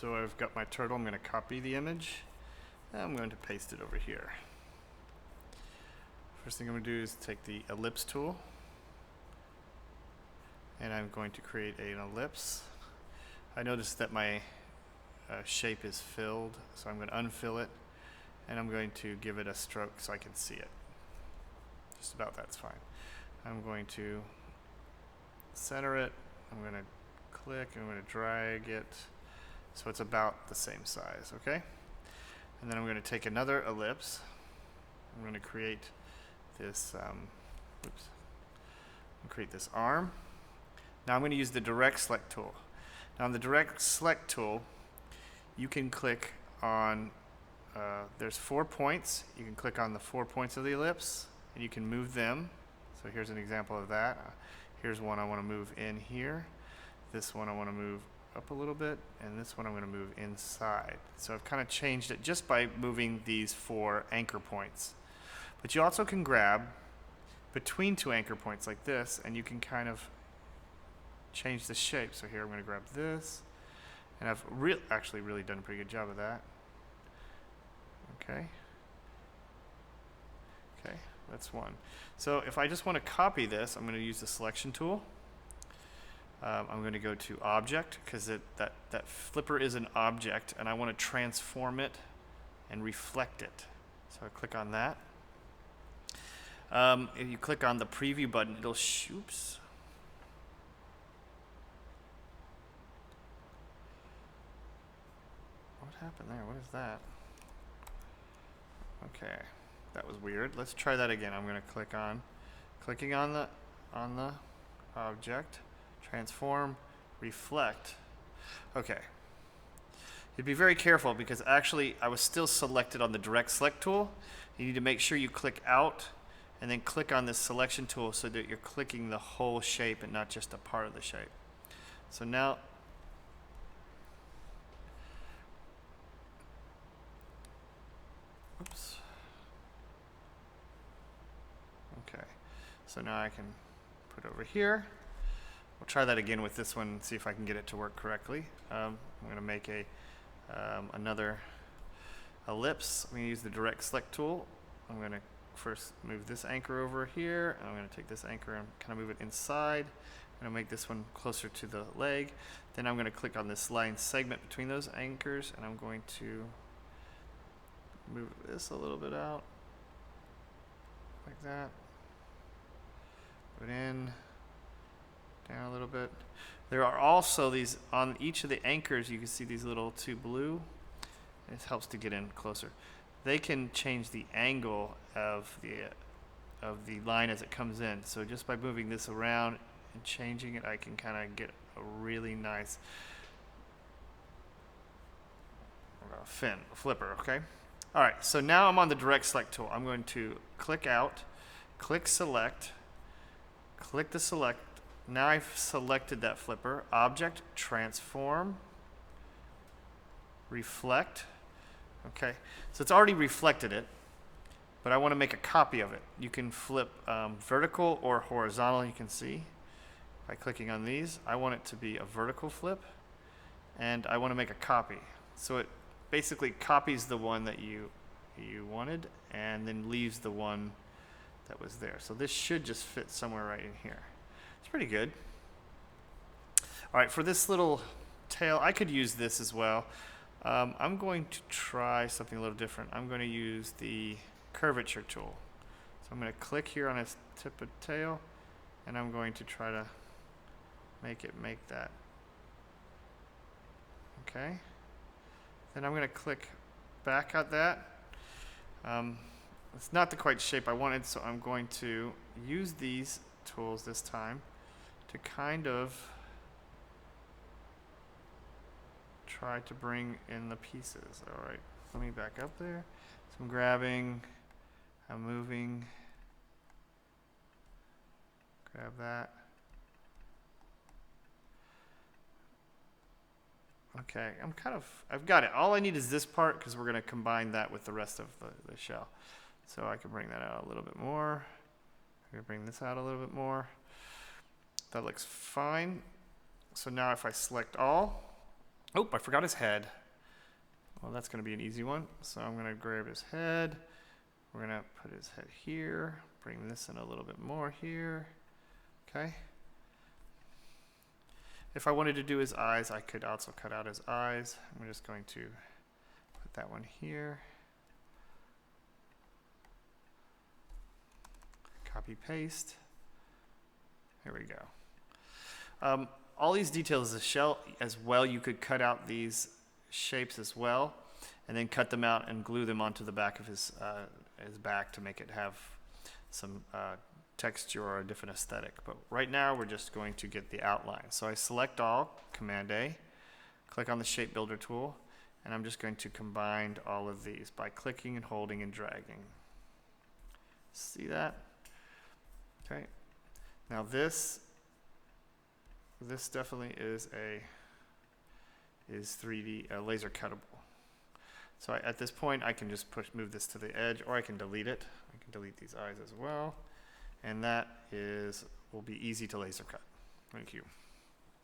So I've got my turtle. I'm going to copy the image. And I'm going to paste it over here. First thing I'm going to do is take the Ellipse Tool. And I'm going to create an ellipse. I noticed that my shape is filled, so I'm going to unfill it. And I'm going to give it a stroke so I can see it. Just about that's fine. I'm going to center it. I'm going to click. I'm going to drag it so it's about the same size, okay? And then I'm going to take another ellipse. I'm going to create this, create this arm. Now I'm going to use the Direct Select tool. Now on the Direct Select tool, you can click on, there's 4 points. You can click on the 4 points of the ellipse, and you can move them. So here's an example of that. Here's one I want to move in here. This one I want to move up a little bit, and this one I'm going to move inside. So I've kind of changed it just by moving these 4 anchor points. But you also can grab between 2 anchor points like this, and you can kind of change the shape. So here I'm going to grab this, and I've actually really done a pretty good job of that. Okay. Okay, that's one. So if I just want to copy this, I'm going to use the Selection tool. I'm going to go to Object, because that flipper is an object, and I want to transform it and reflect it. So I click on that. If you click on the Preview button, it'll oops. What happened there? What is that? Okay, that was weird. Let's try that again. I'm going to clicking on the object, transform, reflect. Okay. You'd be very careful because actually I was still selected on the Direct Select tool. You need to make sure you click out and then click on this Selection tool so that you're clicking the whole shape and not just a part of the shape. So now oops. Okay, so now I can put over here. We'll try that again with this one and see if I can get it to work correctly. I'm going to make another ellipse. I'm going to use the Direct Select tool. I'm going to first move this anchor over here, and I'm going to take this anchor and kind of move it inside. I'm going to make this one closer to the leg. Then I'm going to click on this line segment between those anchors, and I'm going to move this a little bit out, like that. Put it in, down a little bit. There are also these, on each of the anchors, you can see these little 2 blue. It helps to get in closer. They can change the angle of the line as it comes in. So just by moving this around and changing it, I can kind of get a really nice flipper, okay? All right, so now I'm on the Direct Select tool. I'm going to click out, click Select, click the Select. Now I've selected that flipper. Object, Transform, Reflect. Okay, so it's already reflected it, but I want to make a copy of it. You can flip vertical or horizontal, you can see, by clicking on these. I want it to be a vertical flip, and I want to make a copy. So it basically copies the one that you wanted and then leaves the one that was there. So this should just fit somewhere right in here. It's pretty good. All right, for this little tail, I could use this as well. I'm going to try something a little different. I'm going to use the Curvature Tool. So I'm going to click here on its tip of tail, and I'm going to try to make that. Okay. Then I'm going to click back at that. It's not the quite shape I wanted, so I'm going to use these tools this time to kind of try to bring in the pieces. All right, let me back up there. So I'm grabbing, I'm moving, grab that. Okay, I've got it. All I need is this part because we're going to combine that with the rest of the shell. So I can bring that out a little bit more. I'm going to bring this out a little bit more. That looks fine. So now if I select all, Oh, I forgot his head. Well, that's going to be an easy one. So I'm going to grab his head. We're going to put his head here. Bring this in a little bit more here. Okay. If I wanted to do his eyes, I could also cut out his eyes. I'm just going to put that one here. Copy, paste. Here we go. All these details as well, you could cut out these shapes as well, and then cut them out and glue them onto the back of his back to make it have some texture or a different aesthetic. But right now we're just going to get the outline. So I select all, Command A, click on the Shape Builder tool, and I'm just going to combine all of these by clicking and holding and dragging. See that? Okay. Now this definitely is 3D laser cuttable. So at this point I can just move this to the edge, or I can delete it. I can delete these eyes as well. And that will be easy to laser cut. Thank you.